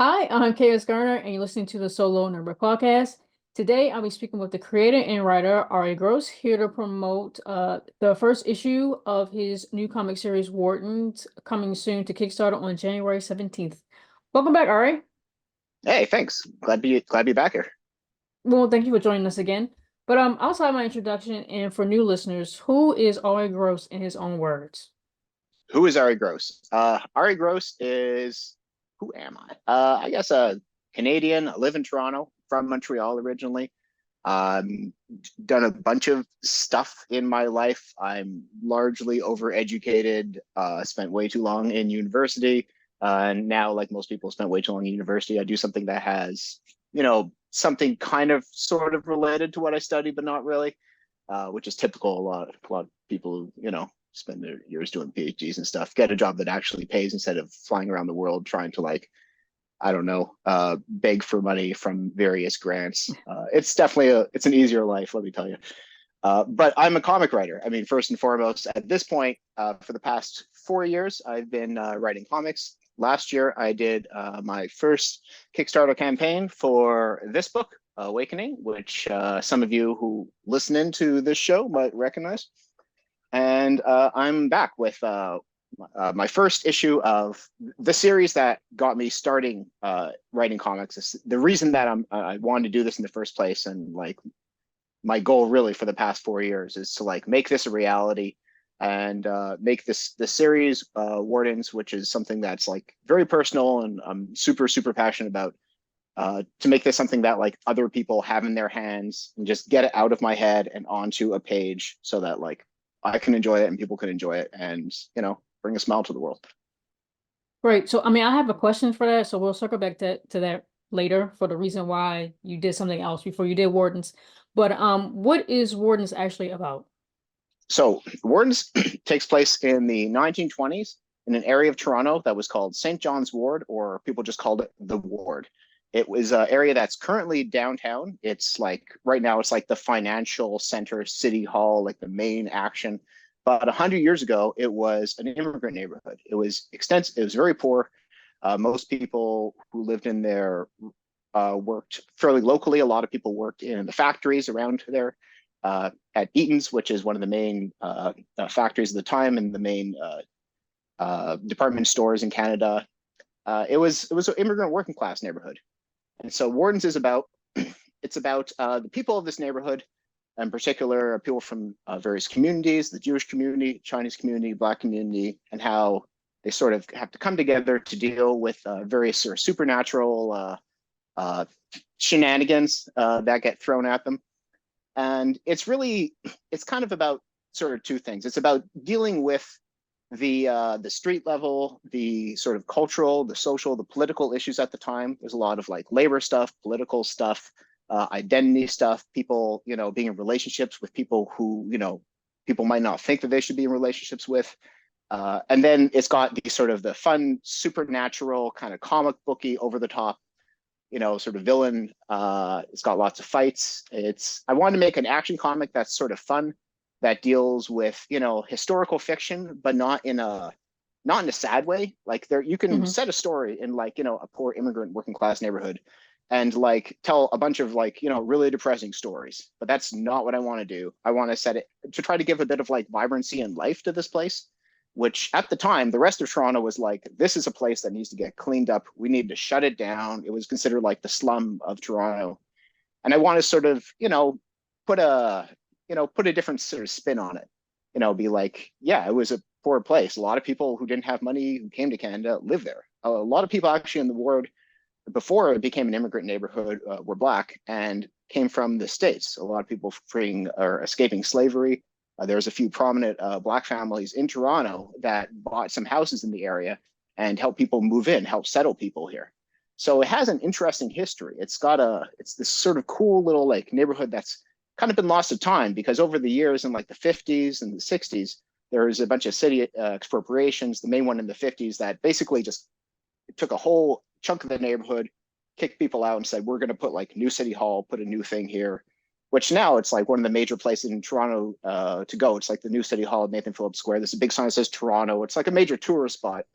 Hi, I'm KS Garner, and you're listening to the Solo Nerd Podcast. Today, I'll be speaking with the creator and writer Ari Gross, here to promote the first issue of his new comic series, Wardens, coming soon to Kickstarter on January 17th. Welcome back, Ari. Hey, thanks. Glad to be back here. Well, thank you for joining us again. But outside my introduction, and for new listeners, who is Ari Gross in his own words? Who is Ari Gross? Ari Gross is who am I? I guess a Canadian. I live in Toronto, from Montreal originally. Um, Done a bunch of stuff in my life. I'm largely overeducated. Spent way too long in university, and now, like most people, spent way too long in university. I do something that has, something kind of sort of related to what I study, but not really, which is typical. A lot of people, spend their years doing PhDs and stuff, get a job that actually pays instead of flying around the world trying to I don't know, beg for money from various grants. It's definitely it's an easier life, let me tell you. But I'm a comic writer. I mean, first and foremost, at this point, for the past 4 years, I've been writing comics. Last year, I did my first Kickstarter campaign for this book, Awakening, which some of you who listen into this show might recognize. And I'm back with my first issue of the series that got me starting writing comics. The reason that I wanted to do this in the first place, and my goal really for the past 4 years, is to make this a reality and make this series Wardens, which is something that's very personal and I'm super passionate about. To make this something that other people have in their hands and just get it out of my head and onto a page so that I can enjoy it and people can enjoy it and bring a smile to the world. Great. So, I have a question for that. So we'll circle back to that later for the reason why you did something else before you did Wardens. But what is Wardens actually about? So Wardens takes place in the 1920s in an area of Toronto that was called St. John's Ward, or people just called it the Ward. It was an area that's currently downtown. It's right now it's the financial center, city hall, the main action. But 100 years ago, it was an immigrant neighborhood. It was extensive. It was very poor. Most people who lived in there worked fairly locally. A lot of people worked in the factories around there. At Eaton's, which is one of the main factories at the time and the main department stores in Canada. It was an immigrant working class neighborhood. And so Wardens is about it's about the people of this neighborhood, in particular people from various communities, the Jewish community, Chinese community, Black community, and how they sort of have to come together to deal with various sort of supernatural shenanigans that get thrown at them. And it's kind of about sort of two things. It's about dealing with the street level, the sort of cultural, the social, the political issues at the time. There's a lot of labor stuff, political stuff, identity stuff, people, being in relationships with people who, people might not think that they should be in relationships with. And then it's got the sort of the fun, supernatural, kind of comic booky, over the top, sort of villain. It's got lots of fights. I wanted to make an action comic that's sort of fun, that deals with, historical fiction, but not in a sad way. You can set a story in a poor immigrant working class neighborhood and tell a bunch of really depressing stories. But that's not what I want to do. I want to set it to try to give a bit of vibrancy and life to this place, which at the time, the rest of Toronto was this is a place that needs to get cleaned up. We need to shut it down. It was considered the slum of Toronto. And I want to sort of, put a different sort of spin on it, be yeah, it was a poor place. A lot of people who didn't have money who came to Canada lived there. A lot of people actually in the ward before it became an immigrant neighborhood were Black and came from the States. A lot of people freeing or escaping slavery. There's a few prominent Black families in Toronto that bought some houses in the area and helped people move in, help settle people here. So it has an interesting history. It's this sort of cool little neighborhood that's kind of been lost to time, because over the years in the 50s and the 60s, there was a bunch of city expropriations, the main one in the 50s, that basically just took a whole chunk of the neighborhood, kicked people out and said, we're going to put new city hall, put a new thing here, which now it's one of the major places in Toronto to go. It's the new city hall at Nathan Phillips Square. There's a big sign that says Toronto. It's a major tourist spot.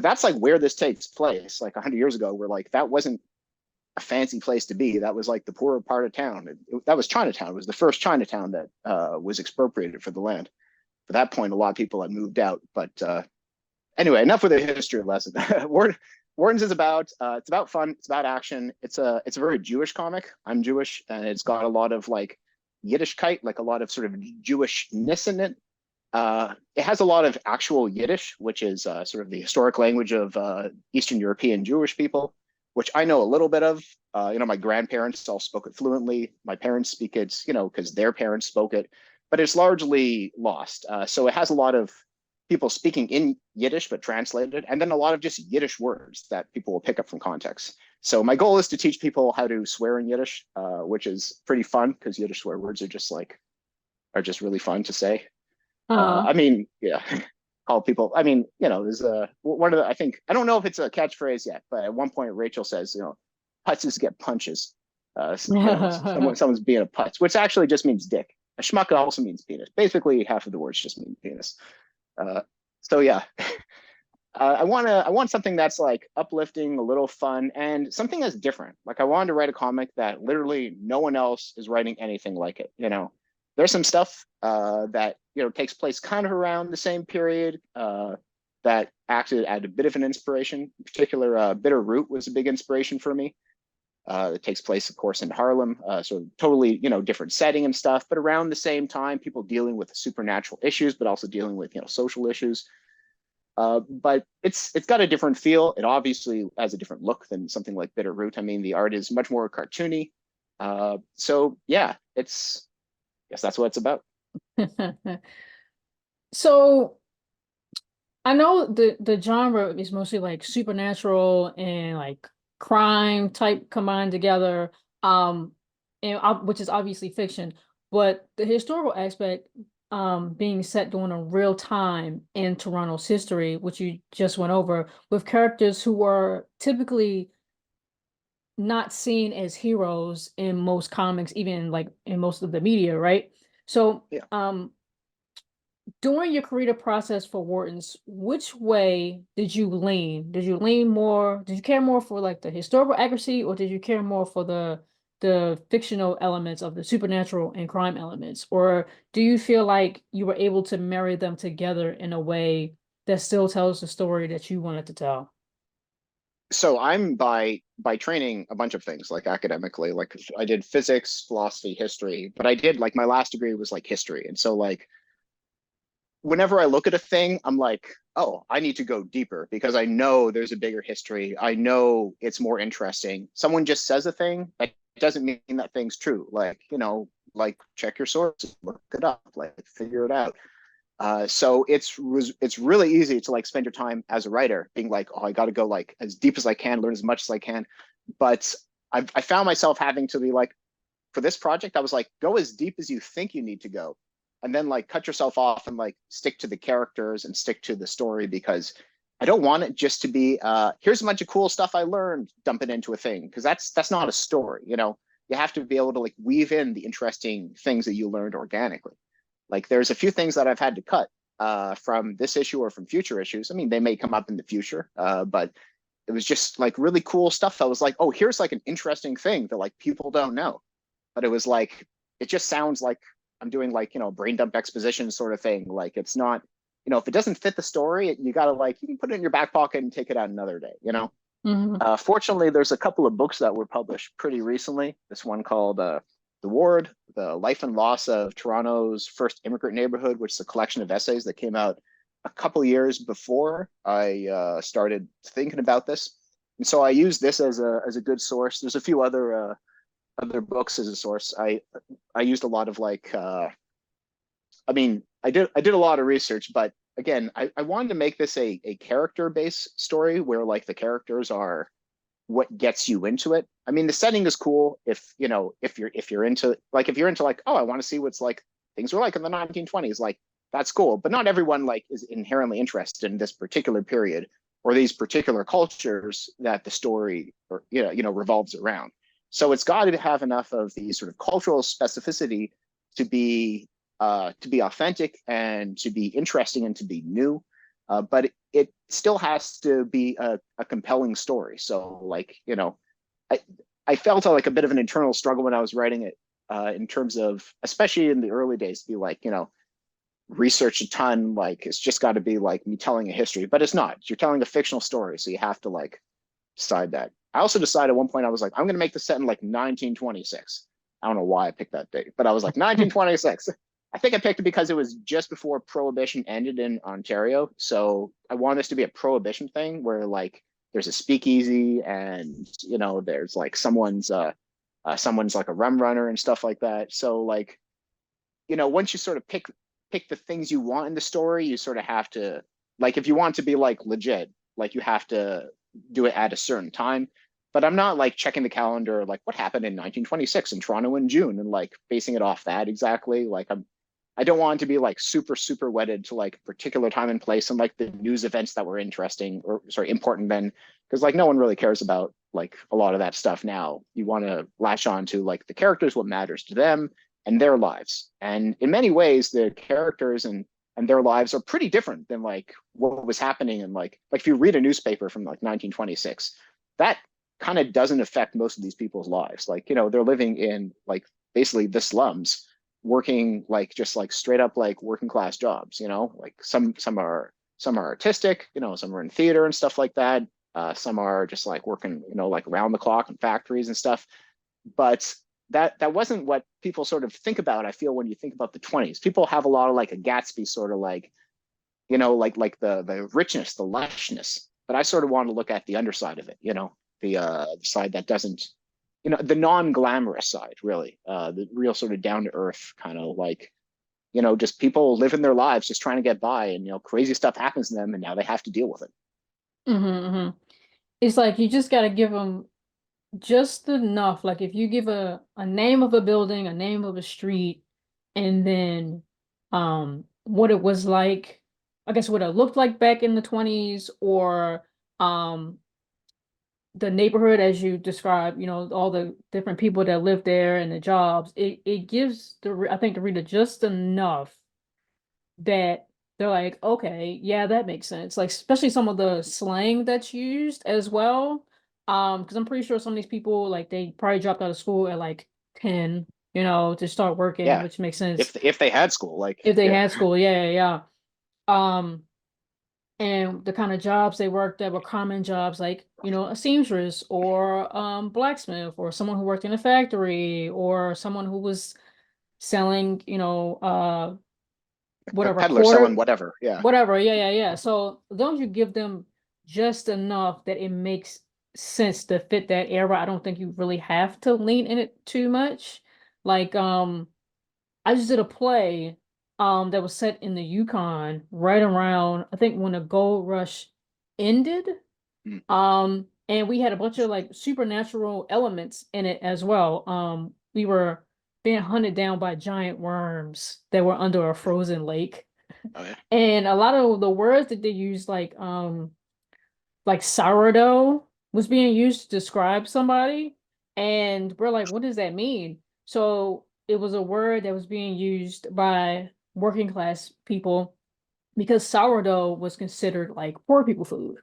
But that's like where this takes place. Like 100 years ago, where like that wasn't a fancy place to be. That was like the poorer part of town. That was Chinatown. It was the first Chinatown that was expropriated for the land. At that point, a lot of people had moved out. But anyway, enough with the history lesson. Wardens is about it's about fun. It's about action. It's a very Jewish comic. I'm Jewish, and it's got a lot of like Yiddishkeit, like a lot of sort of Jewishness in it. It has a lot of actual Yiddish, which is sort of the historic language of Eastern European Jewish people, which I know a little bit of. My grandparents all spoke it fluently. My parents speak it, because their parents spoke it, but it's largely lost. So it has a lot of people speaking in Yiddish, but translated, and then a lot of just Yiddish words that people will pick up from context. So my goal is to teach people how to swear in Yiddish, which is pretty fun because Yiddish swear words are just really fun to say. Yeah, call people. There's one of the, I don't know if it's a catchphrase yet, but at one point Rachel says, putzes get punches. Someone's being a putz, which actually just means dick. A schmuck also means penis. Basically, half of the words just mean penis. So yeah, I want something that's like uplifting, a little fun, and something that's different. Like I wanted to write a comic that literally no one else is writing anything like it. There's some stuff that takes place kind of around the same period that acted as a bit of an inspiration. In particular, Bitter Root was a big inspiration for me. It takes place, of course, in Harlem, so totally different setting and stuff, but around the same time, people dealing with supernatural issues, but also dealing with social issues. But it's got a different feel. It obviously has a different look than something like Bitter Root. The art is much more cartoony. So yeah, guess that's what it's about. So I know the genre is mostly like supernatural and like crime type combined together, which is obviously fiction, but the historical aspect being set during a real time in Toronto's history, which you just went over, with characters who were typically not seen as heroes in most comics, even like in most of the media, right? So, Yeah. During your creative process for Wardens, which way did you lean? Did you care more for like the historical accuracy, or did you care more for the fictional elements of the supernatural and crime elements? Or do you feel like you were able to marry them together in a way that still tells the story that you wanted to tell? So I'm by training a bunch of things, like academically. Like I did physics, philosophy, history, but I did like my last degree was like history. And so like whenever I look at a thing, I'm like, oh, I need to go deeper because I know there's a bigger history. I know it's more interesting. Someone just says a thing, that doesn't mean that thing's true. Like check your sources, look it up, like figure it out. So it's really easy to like spend your time as a writer being like, oh, I got to go like as deep as I can, learn as much as I can. But I found myself having to be like, for this project, I was like, go as deep as you think you need to go, and then like cut yourself off and like stick to the characters and stick to the story, because I don't want it just to be here's a bunch of cool stuff I learned, dump it into a thing, because that's not a story. You have to be able to like weave in the interesting things that you learned organically. Like there's a few things that I've had to cut from this issue or from future issues. They may come up in the future, but it was just like really cool stuff. I was like, oh, here's like an interesting thing that like people don't know. But it was like, it just sounds like I'm doing like, brain dump exposition sort of thing. Like it's not, if it doesn't fit the story, you got to like, you can put it in your back pocket and take it out another day. Fortunately, there's a couple of books that were published pretty recently. This one called The Ward, The Life and Loss of Toronto's First Immigrant Neighborhood, which is a collection of essays that came out a couple years before I started thinking about this. And so I use this as a good source. There's a few other books as a source. I used a lot of like I did a lot of research, but again, I wanted to make this a character-based story where like the characters are what gets you into it. The setting is cool if you're into like, oh, I want to see what's like things were like in the 1920s, like that's cool. But not everyone like is inherently interested in this particular period or these particular cultures that the story or revolves around. So it's got to have enough of the sort of cultural specificity to be authentic and to be interesting and to be new. but it still has to be a compelling story. So like, you know, I felt like a bit of an internal struggle when I was writing it, in terms of, especially in the early days, to be like, you know, research a ton, like it's just got to be like me telling a history, but it's not. You're telling a fictional story, so you have to like decide that. I also decided at one point, I was like, I'm going to make the set in like 1926. I don't know why I picked that date, but I was like 1926. I think I picked it because it was just before Prohibition ended in Ontario. So I wanted this to be a Prohibition thing where like there's a speakeasy and, you know, there's like someone's like a rum runner and stuff like that. So like, you know, once you sort of pick the things you want in the story, you sort of have to, like, if you want to be like legit, like you have to do it at a certain time. But I'm not like checking the calendar, like what happened in 1926 in Toronto in June, and like basing it off that exactly. Like I don't want to be like super wedded to like a particular time and place and like the news events that were interesting or sorry important then, because like no one really cares about like a lot of that stuff now. You want to latch on to like the characters, what matters to them and their lives. And in many ways, the characters and their lives are pretty different than like what was happening. And like if you read a newspaper from like 1926, that kind of doesn't affect most of these people's lives. Like, you know, they're living in like basically the slums, working like just like straight up like working class jobs, you know, like some are artistic, you know, some are in theater and stuff like that. Some are just like working, you know, like around the clock in factories and stuff. But that wasn't what people sort of think about. I feel when you think about the 20s, people have a lot of like a Gatsby sort of like, you know, like the richness, the lushness. But I sort of want to look at the underside of it, you know, the side that doesn't, you know, the non-glamorous side, really, the real sort of down to earth kind of like, you know, just people living their lives, just trying to get by, and you know, crazy stuff happens to them, and now they have to deal with it. Mm-hmm. It's like you just got to give them just enough. Like if you give a name of a building, a name of a street, and then what it was like, I guess what it looked like back in the 20s, or um the neighborhood as you described, you know, all the different people that live there and the jobs, it gives I think the reader just enough that they're like, okay, yeah, that makes sense. Like especially some of the slang that's used as well. Because I'm pretty sure some of these people like they probably dropped out of school at like 10, you know, to start working, Yeah, which makes sense if they had school, like if they yeah, had school. Yeah, yeah, yeah. And the kind of jobs they worked that were common jobs like, you know, a seamstress or blacksmith or someone who worked in a factory or someone who was selling, you know, a whatever peddler selling quarter whatever. Yeah, whatever. Yeah, yeah, yeah. So don't you give them just enough that it makes sense to fit that era. I don't think you really have to lean in it too much. Like, I just did a play that was set in the Yukon right around I think when the gold rush ended. mm. And we had a bunch of like supernatural elements in it as well. We were being hunted down by giant worms that were under a frozen lake. Oh yeah. And a lot of the words that they used, like sourdough was being used to describe somebody. And we're like, what does that mean? So it was a word that was being used by working class people because sourdough was considered like poor people food.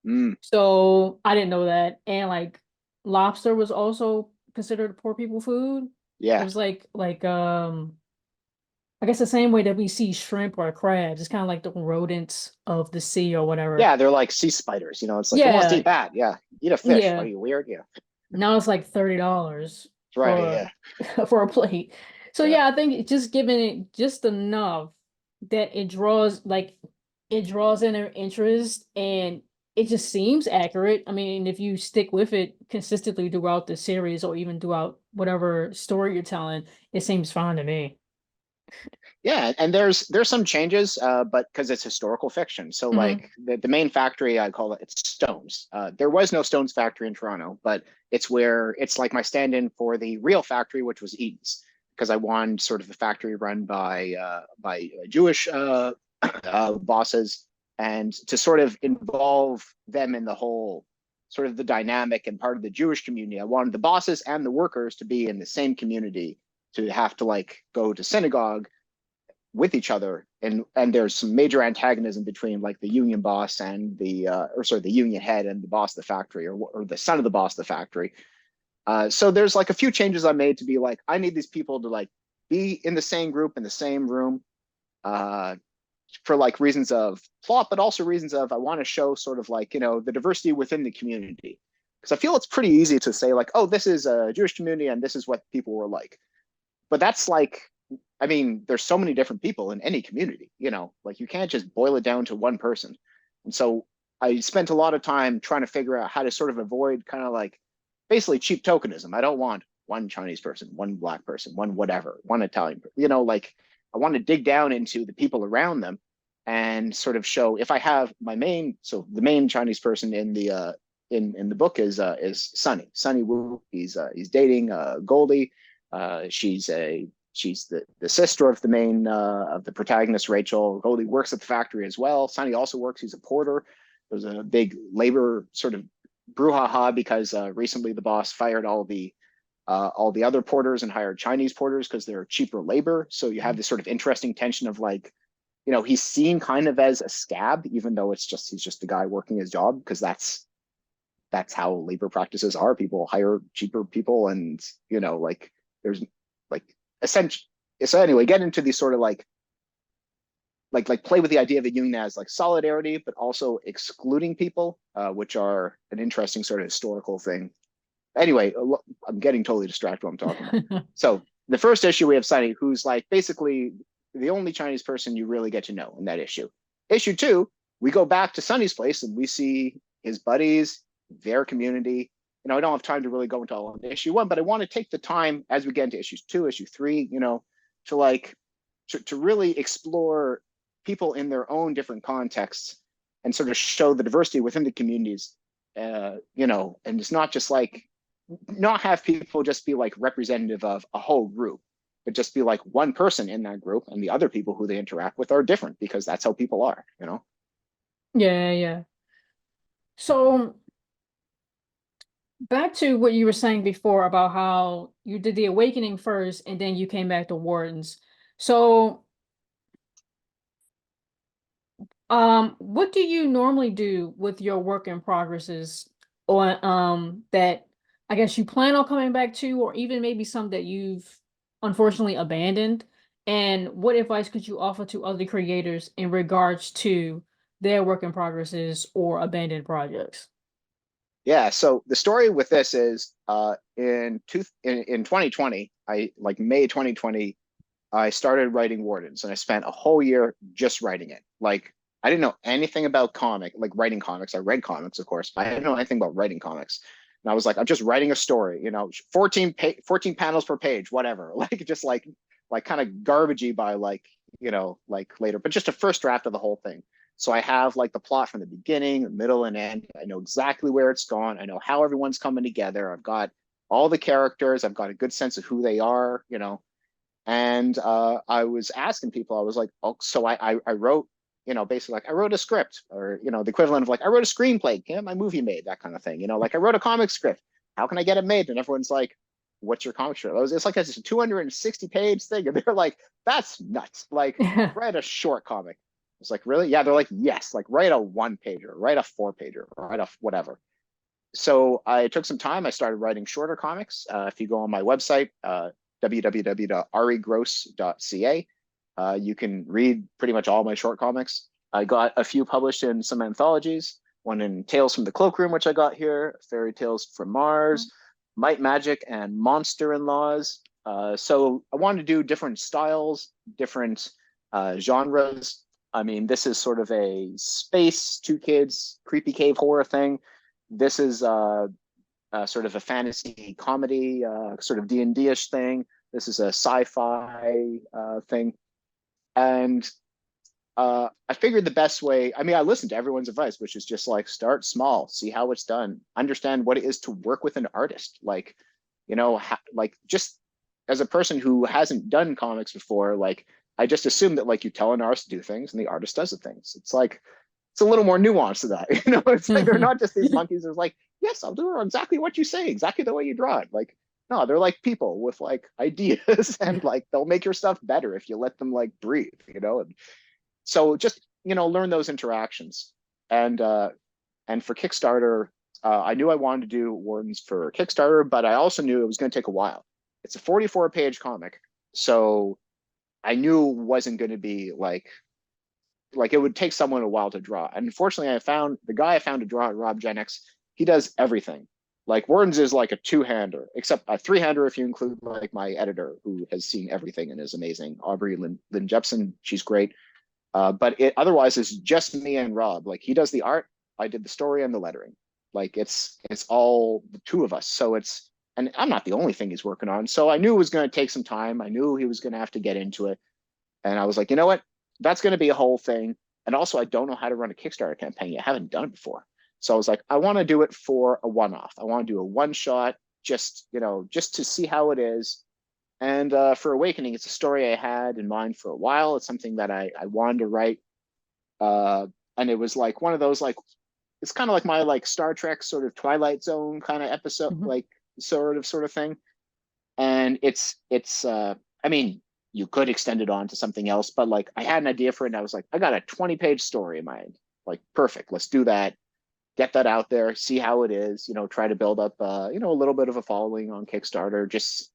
Mm, So I didn't know that. And like lobster was also considered poor people food. It yeah, was I guess the same way that we see shrimp or crabs. It's kind of like the rodents of the sea or whatever. yeah. They're like sea spiders. You know, it's like who wants to Yeah, eat that? Yeah, eat a fish. Are yeah. you weird? Yeah, Now it's like $30 that's right. for Yeah, for a plate. So yeah. yeah, I think just giving it just enough that it draws in their interest and it just seems accurate. I mean, if you stick with it consistently throughout the series or even throughout whatever story you're telling, it seems fine to me. Yeah, and there's some changes, but because it's historical fiction. So Hmm. like the main factory, I call it, it's Stones. There was no Stones factory in Toronto, but it's where it's like my stand-in for the real factory, which was Eaton's, because I wanted sort of a factory run by Jewish bosses, and to sort of involve them in the whole sort of the dynamic and part of the Jewish community. I wanted the bosses and the workers to be in the same community, to have to like go to synagogue with each other, and there's some major antagonism between like the union boss and the union head and the boss of the factory, or the son of the boss of the factory. So there's like a few changes I made to be like, I need these people to like be in the same group, in the same room, for like reasons of plot, but also reasons of I want to show sort of like, the diversity within the community. Because I feel it's pretty easy to say like, oh, this is a Jewish community and this is what people were like. But that's like, I mean, there's so many different people in any community, like you can't just boil it down to one person. And so I spent a lot of time trying to figure out how to sort of avoid kind of like basically cheap tokenism. I don't want one Chinese person, one Black person, one whatever, one Italian, like I want to dig down into the people around them and sort of show if I have the main Chinese person in the book is Sunny Wu. He's dating Goldie. She's the sister of the main of the protagonist, Rachel. Goldie works at the factory as well. Sunny also works. He's a porter. There's a big labor sort of brouhaha because recently the boss fired all the other porters and hired Chinese porters because they're cheaper labor. So you have this sort of interesting tension of like, he's seen kind of as a scab, even though he's just a guy working his job, because that's how labor practices are. People hire cheaper people, and like there's like essentially. So anyway, get into these sort of like play with the idea of a union as like solidarity, but also excluding people, which are an interesting sort of historical thing. Anyway, I'm getting totally distracted when I'm talking about. So the first issue, we have Sunny, who's like basically the only Chinese person you really get to know in that issue. Issue 2, we go back to Sunny's place and we see his buddies, their community. I don't have time to really go into all of issue 1, but I want to take the time as we get into issues 2, issue 3, to like to really explore people in their own different contexts and sort of show the diversity within the communities, and it's not just like not have people just be like representative of a whole group, but just be like one person in that group, and the other people who they interact with are different because that's how people are. Yeah. So back to what you were saying before about how you did the Awakening first and then you came back to Wardens. So what do you normally do with your work in progresses, or that I guess you plan on coming back to, or even maybe some that you've unfortunately abandoned? And what advice could you offer to other creators in regards to their work in progresses or abandoned projects? Yeah, so the story with this is in 2020, May 2020, I started writing Wardens, and I spent a whole year just writing it. Like I didn't know anything about writing comics. I read comics, of course, but I didn't know anything about writing comics. And I was like, I'm just writing a story, 14 panels per page, whatever. Like just like kind of garbagey by later, but just a first draft of the whole thing. So I have like the plot from the beginning, the middle, and end. I know exactly where it's gone. I know how everyone's coming together. I've got all the characters. I've got a good sense of who they are, And I was asking people, I was like, oh, so I wrote, basically like I wrote a script, or, the equivalent of like, I wrote a screenplay, get my movie made, that kind of thing. Like I wrote a comic script. How can I get it made? And everyone's like, what's your comic script? It's like a 260-page thing. And they're like, that's nuts. Like write a short comic. It's like, really? Yeah. They're like, yes, like write a 1-pager, write a 4-pager, write a whatever. So I took some time. I started writing shorter comics. If you go on my website, www.arigross.ca, you can read pretty much all my short comics. I got a few published in some anthologies, one in Tales from the Cloakroom, which I got here, Fairy Tales from Mars, Might Magic, and Monster-in-Laws. So I wanted to do different styles, different genres. I mean, this is sort of a space, 2 kids, creepy cave horror thing. This is sort of a fantasy comedy, sort of D&D-ish thing. This is a sci-fi thing. And I figured the best way, I mean, I listened to everyone's advice, which is just like, start small, see how it's done, understand what it is to work with an artist. Like, just as a person who hasn't done comics before, like, I just assume that like you tell an artist to do things and the artist does the things. It's like, it's a little more nuanced to that. It's like they're not just these monkeys. It's like, yes, I'll do exactly what you say, exactly the way you draw it. Like, no, they're like people with like ideas and like they'll make your stuff better if you let them like breathe, and so just learn those interactions. And for Kickstarter, I knew I wanted to do Wardens for Kickstarter, but I also knew it was going to take a while. It's a 44-page comic, so I knew it wasn't going to be like it would take someone a while to draw. And unfortunately, I found the guy I found to draw it, Rob Jennex. He does everything. Like Wardens is like a two-hander, except a three-hander if you include like my editor, who has seen everything and is amazing. Aubrey Lynn Jeppson, she's great. But it otherwise is just me and Rob. Like he does the art, I did the story and the lettering. Like it's all the two of us. So and I'm not the only thing he's working on. So I knew it was going to take some time. I knew he was going to have to get into it. And I was like, you know what? That's going to be a whole thing. And also, I don't know how to run a Kickstarter campaign. I haven't done it before. So I was like, I want to do it for a one-off. I want to do a one-shot, just to see how it is. And for Awakening, it's a story I had in mind for a while. It's something that I wanted to write. And it was like one of those, like, it's kind of like my like Star Trek sort of Twilight Zone kind of episode, like sort of thing. And I mean, you could extend it on to something else, but like I had an idea for it and I was like, I got a 20-page story in mind. Like, perfect. Let's do that. Get that out there, see how it is, try to build up a little bit of a following on Kickstarter, just,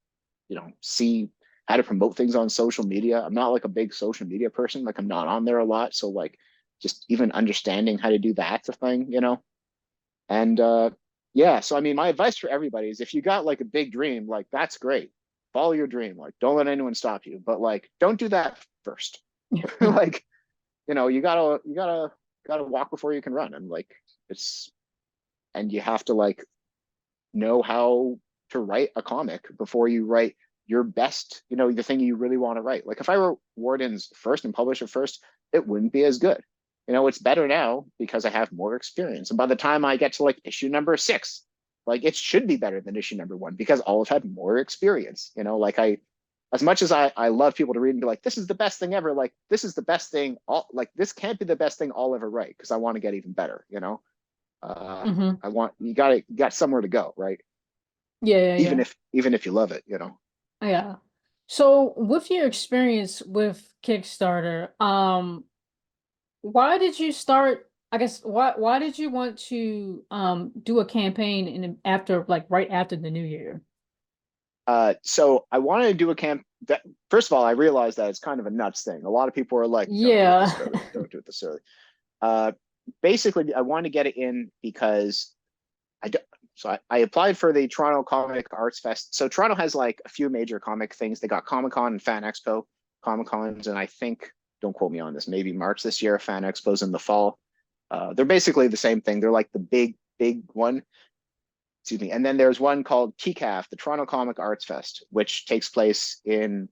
see how to promote things on social media. I'm not like a big social media person, like I'm not on there a lot. So like just even understanding how to do that's a thing, And yeah, so I mean, my advice for everybody is if you got like a big dream, like that's great. Follow your dream. Like don't let anyone stop you, but like don't do that first. Like, you gotta walk before you can run. And like and you have to like know how to write a comic before you write your best, the thing you really want to write. Like if I wrote Wardens first and published it first, it wouldn't be as good. It's better now because I have more experience. And by the time I get to like issue number 6, like it should be better than issue number 1 because I'll have had more experience. Like as much as I love people to read and be like, this is the best thing ever. Like this is the best thing. Like this can't be the best thing I'll ever write because I want to get even better. I want you got somewhere to go, right? Yeah, yeah, Even if you love it. yeah. So with your experience with Kickstarter, why did you start, I guess, why did you want to do a campaign after like right after the new year? So I wanted to do a camp that first of all, I realized that it's kind of a nuts thing. A lot of people are like, don't do it Yeah. this early, don't do it this early. Uh, Basically, I wanted to get it in because I applied for the Toronto Comic Arts Fest. So Toronto has like a few major comic things. They got Comic Con and Fan Expo, Comic Cons, and I think, don't quote me on this, maybe March this year. Fan Expo's in the fall. They're basically the same thing. They're like the big one. Excuse me. And then there's one called TCAF, the Toronto Comic Arts Fest, which takes place in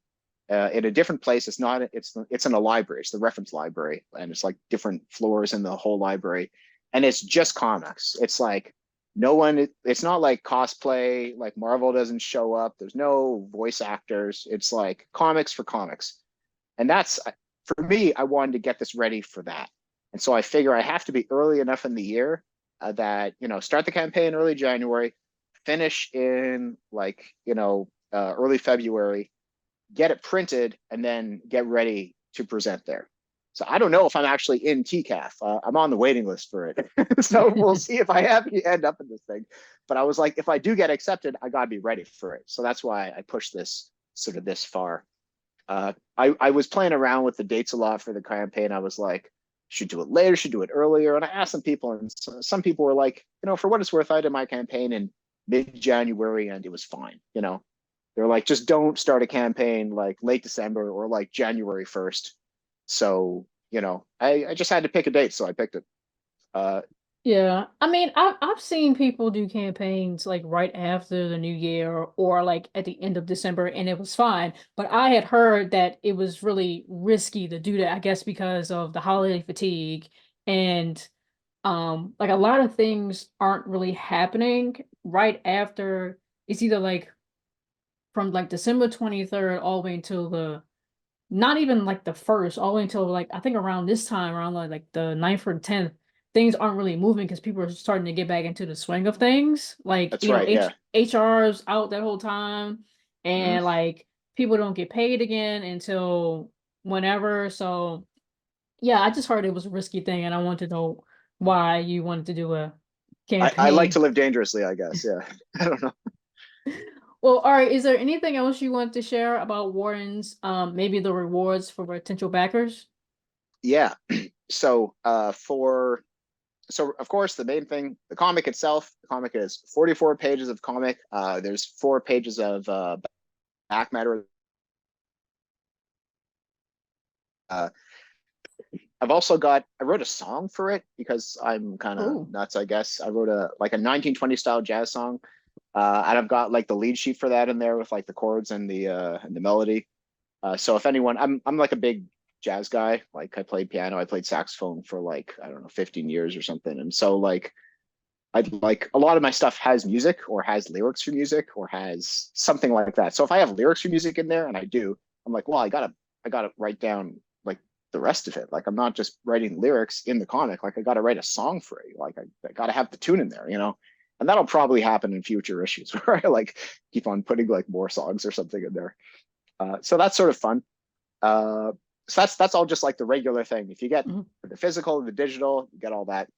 a different place. It's not. It's in a library. It's the reference library, and it's like different floors in the whole library, and it's just comics. It's like no one. It's not like cosplay. Like Marvel doesn't show up. There's no voice actors. It's like comics for comics, and that's for me. I wanted to get this ready for that, and so I figure I have to be early enough in the year that start the campaign early January, finish in like early February, get it printed, and then get ready to present there. So I don't know if I'm actually in TCAF. I'm on the waiting list for it. So we'll see if I end up in this thing. But I was like, if I do get accepted, I got to be ready for it. So that's why I pushed this sort of this far. I was playing around with the dates a lot for the campaign. I was like, should do it later, should do it earlier. And I asked some people, and some people were like, for what it's worth, I did my campaign in mid-January and it was fine. They're like, just don't start a campaign like late December or like January 1st. So, I just had to pick a date, so I picked it. Yeah. I mean, I've seen people do campaigns like right after the new year or like at the end of December and it was fine. But I had heard that it was really risky to do that, I guess because of the holiday fatigue and like a lot of things aren't really happening right after it's either like from like December 23rd all the way until the not even like the first, all the way until like I think around this time, around like the 9th or 10th, things aren't really moving because people are starting to get back into the swing of things. Like, That's right. Yeah. HR's out that whole time, Mhm. and like people don't get paid again until whenever. So yeah, I just heard it was a risky thing, and I want to know why you wanted to do a I like to campaign. live dangerously, I guess. Yeah. I don't know. Well, all right, is there anything else you want to share about Wardens? Maybe the rewards for potential backers? Yeah. So of course the main thing, the comic itself, the comic is 44 pages of comic. There's 4 pages of back matter. Uh, I wrote a song for it because I'm kind of Oh. nuts, I guess. I wrote a 1920 style jazz song. And I've got like the lead sheet for that in there with like the chords and the melody. So if anyone, I'm like a big jazz guy. Like I played piano, I played saxophone for like, I don't know, 15 years or something. And so like I'd like a lot of my stuff has music or has lyrics for music or has something like that. So if I have lyrics for music in there, and I do, I'm like, well, I gotta write down like the rest of it. Like I'm not just writing lyrics in the comic. Like I gotta write a song for it. Like I gotta have the tune in there, you know. And that'll probably happen in future issues where I like keep on putting like more songs or something in there. So that's sort of fun. Uh, so that's all just like the regular thing. If you get Mhm. the physical, the digital, you get all that.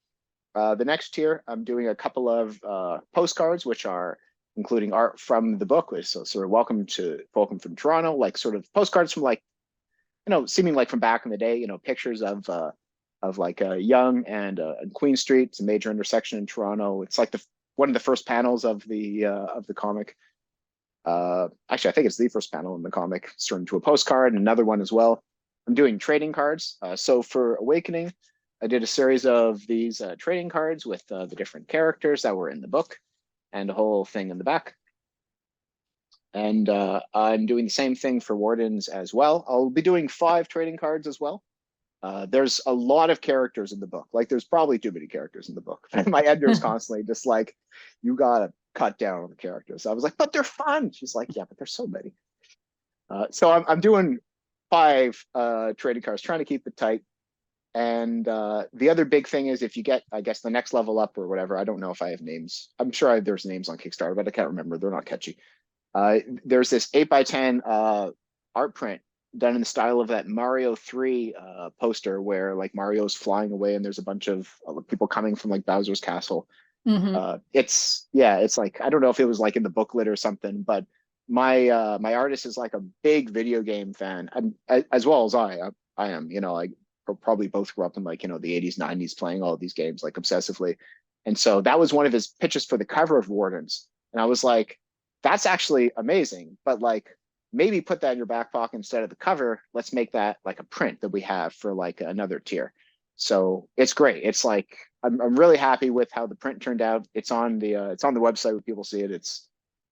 The next tier, I'm doing a couple of postcards, which are including art from the book. So sort of welcome from Toronto, like sort of postcards from like, seeming like from back in the day, pictures of like Yonge and Queen Street. It's a major intersection in Toronto. It's like the one of the first panels of the comic. Actually, I think it's the first panel in the comic. It's turned into a postcard, and another one as well. I'm doing trading cards. So for Awakening, I did a series of these trading cards with the different characters that were in the book and a whole thing in the back. And I'm doing the same thing for Wardens as well. I'll be doing 5 trading cards as well. There's a lot of characters in the book. Like there's probably too many characters in the book. My editor is constantly just like, you gotta cut down on the characters. I was like, but they're fun. She's like, yeah, but there's so many. So I'm doing 5 trading cards, trying to keep it tight. And the other big thing is if you get, I guess, the next level up or whatever. I don't know if I have names. I'm sure there's names on Kickstarter, but I can't remember. They're not catchy. There's this 8x10 art print done in the style of that Mario 3 poster where like Mario's flying away and there's a bunch of people coming from like Bowser's castle. Hmm. It's like I don't know if it was like in the booklet or something, but my artist is like a big video game fan, as well as I am. I probably both grew up in like the 80s, 90s playing all of these games like obsessively, and so that was one of his pitches for the cover of Wardens, and I was like, that's actually amazing, but like maybe put that in your back pocket instead of the cover. Let's make that like a print that we have for like another tier. So it's great. It's like I'm really happy with how the print turned out. It's on the website where people see it. It's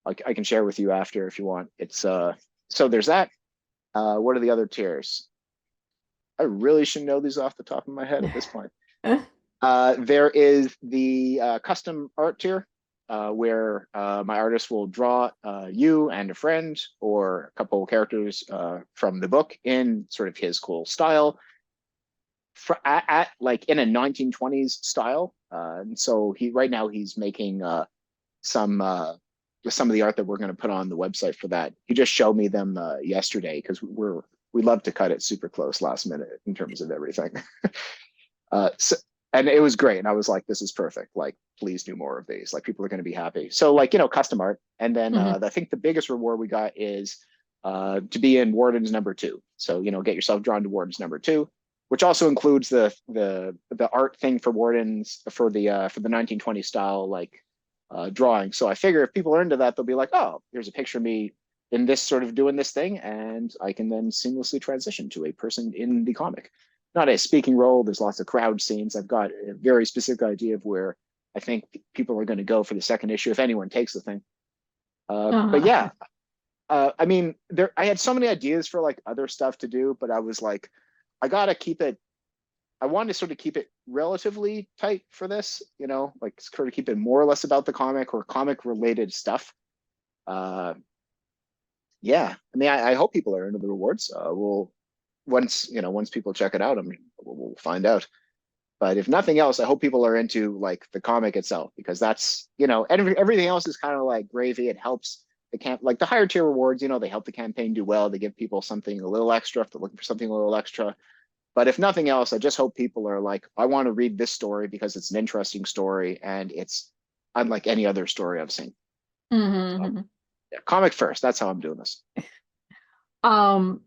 like I can share with you after if you want. It's so there's that. What are the other tiers? I really should know these off the top of my head at this point. There is the custom art tier, where my artist will draw you and a friend or a couple of characters from the book in sort of his cool style, at like in a 1920s style. And so right now he's making some some of the art that we're going to put on the website for that. He just showed me them yesterday because we love to cut it super close last minute in terms of everything. So, and it was great. And I was like, this is perfect. Like, please do more of these. Like, people are going to be happy. So, like, custom art. And then Hmm. I think the biggest reward we got is to be in Wardens #2. So, get yourself drawn to Wardens #2, which also includes the art thing for Wardens for the 1920 style like drawing. So I figure if people are into that, they'll be like, oh, here's a picture of me in this sort of doing this thing, and I can then seamlessly transition to a person in the comic. Not a speaking role. There's lots of crowd scenes. I've got a very specific idea of where I think people are going to go for the second issue if anyone takes the thing. But Uh, yeah, I mean, I had so many ideas for like other stuff to do, but I was like, I gotta keep it. I wanted to sort of keep it relatively tight for this, like sort of keep it more or less about the comic or comic related stuff. Uh, yeah, I mean, I hope people are into the rewards. We'll once people check it out, we'll find out. But if nothing else, I hope people are into like the comic itself, because that's, everything else is kind of like gravy. It helps the camp, like the higher tier rewards, they help the campaign do well. They give people something a little extra if they're looking for something a little extra. But if nothing else, I just hope people are like, I want to read this story because it's an interesting story and it's unlike any other story I've seen. Mm-hmm. Yeah, comic first. That's how I'm doing this. Um,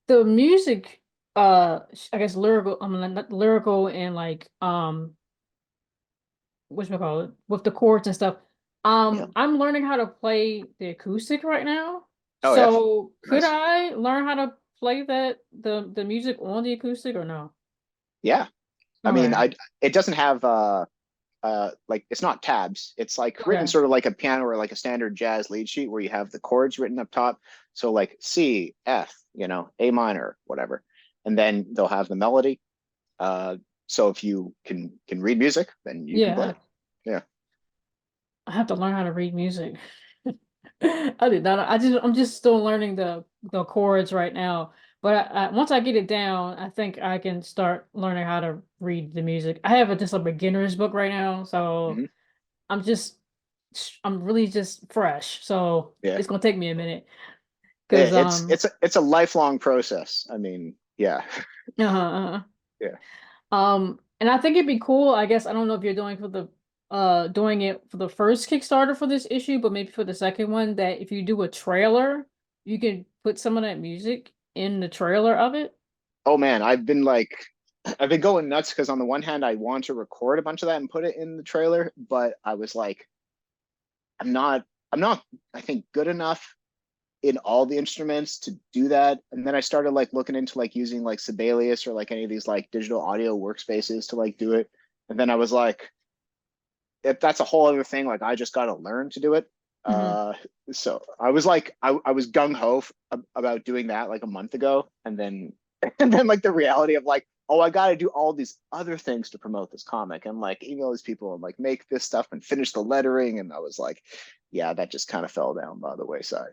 the music, I guess lyrical, I mean, not lyrical and like, whatchamacallit, with the chords and stuff. Yeah. I'm learning how to play the acoustic right now. Oh yeah. So could Nice. I learn how to play the music on the acoustic or no? Yeah. I mean, Okay. it doesn't have like it's not tabs. It's like written Okay. sort of like a piano or like a standard jazz lead sheet where you have the chords written up top. So like C, F, A minor, whatever. And then they'll have the melody. So if you can read music, then you can play Yeah, it. Yeah. I have to learn how to read music. I did not. I'm just still learning the chords right now. But once I get it down, I think I can start learning how to read the music. I have just a beginner's book right now, so Hmm. I'm just I'm really just fresh. So Yeah. it's gonna take me a minute because It's a lifelong process. I mean, yeah. uh-huh. Yeah. And I think it'd be cool. I guess I don't know if you're doing it for the first Kickstarter for this issue, but maybe for the second one, that if you do a trailer, you can put some of that music in the trailer of it. Oh man, I've been going nuts because on the one hand I want to record a bunch of that and put it in the trailer, but I was like, I'm not I think good enough in all the instruments to do that. And then I started like looking into like using like Sibelius or like any of these like digital audio workspaces to like do it. And then I was like, if that's a whole other thing, like I just got to learn to do it. Hmm. Uh, so I was like, I was gung ho about doing that like a month ago, and then and then like the reality of like, oh, I got to do all these other things to promote this comic, and like email these people and like make this stuff and finish the lettering, and I was like, yeah, that just kind of fell down by the wayside.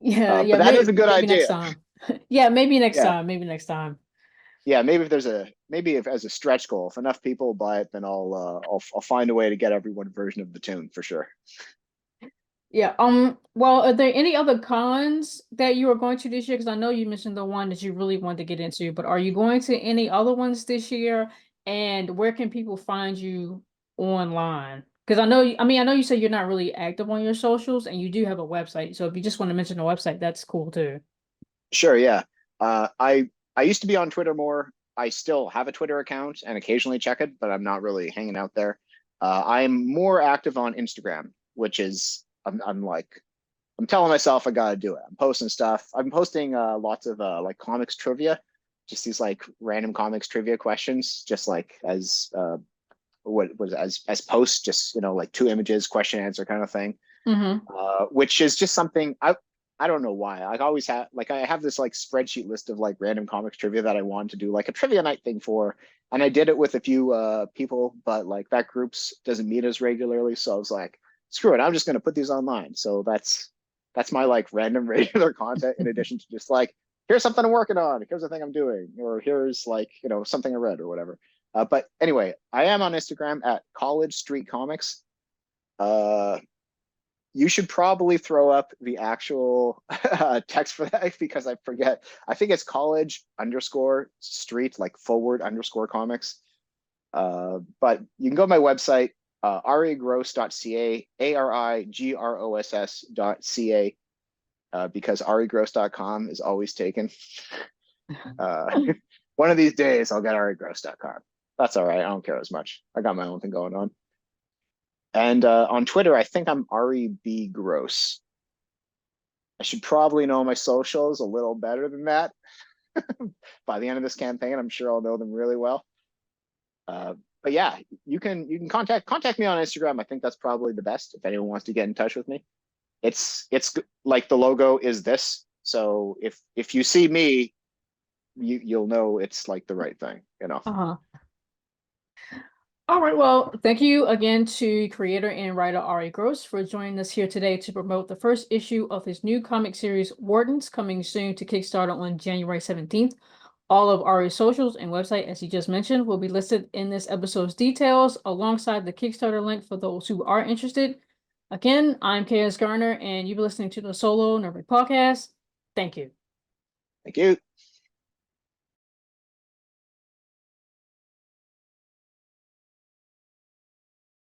Yeah, yeah, But that is a good maybe next idea. time. Yeah, maybe next Yeah, time. Maybe next time. yeah. Maybe if as a stretch goal, if enough people buy it, then I'll find a way to get everyone a version of the tune for sure. Yeah. Well, are there any other cons that you are going to this year? Because I know you mentioned the one that you really wanted to get into, but are you going to any other ones this year? And where can people find you online? Because I know you said you're not really active on your socials and you do have a website. So if you just want to mention the website, that's cool too. Sure, yeah. I used to be on Twitter more. I still have a Twitter account and occasionally check it, but I'm not really hanging out there. I'm more active on Instagram, which is I'm like I'm telling myself I gotta do it. I'm posting stuff. I'm posting lots of like comics trivia, just these like random comics trivia questions, just like as what was as posts, just like two images, question answer kind of thing. Mm-hmm. Which is just something I don't know why. I always have like I have this like spreadsheet list of like random comics trivia that I want to do like a trivia night thing for, and I did it with a few people, but like that groups doesn't meet as regularly, so I was like, screw it, I'm just gonna put these online. So that's my like random regular content in addition to just like here's something I'm working on, here's the thing I'm doing, or here's like something I read or whatever. But anyway, I am on Instagram at College Street Comics. Uh, you should probably throw up the actual text for that because I forget. I think it's college_street, like forward underscore comics. But you can go to my website, arigross.ca, arigross.ca, because arigross.com is always taken. Uh, one of these days I'll get arigross.com. That's all right. I don't care as much. I got my own thing going on. And on Twitter, I think I'm Ari B. Gross. I should probably know my socials a little better than that. By the end of this campaign, I'm sure I'll know them really well. But yeah, you can contact me on Instagram. I think that's probably the best if anyone wants to get in touch with me. It's like the logo is this. So if you see me, you'll know it's like the right thing. Uh-huh. All right, well, thank you again to creator and writer Ari Gross for joining us here today to promote the first issue of his new comic series, Wardens, coming soon to Kickstarter on January 17th. All of Ari's socials and website, as he just mentioned, will be listed in this episode's details alongside the Kickstarter link for those who are interested. Again, I'm KS Garner, and you've been listening to the Solo Nerd Bird Podcast. Thank you. Thank you.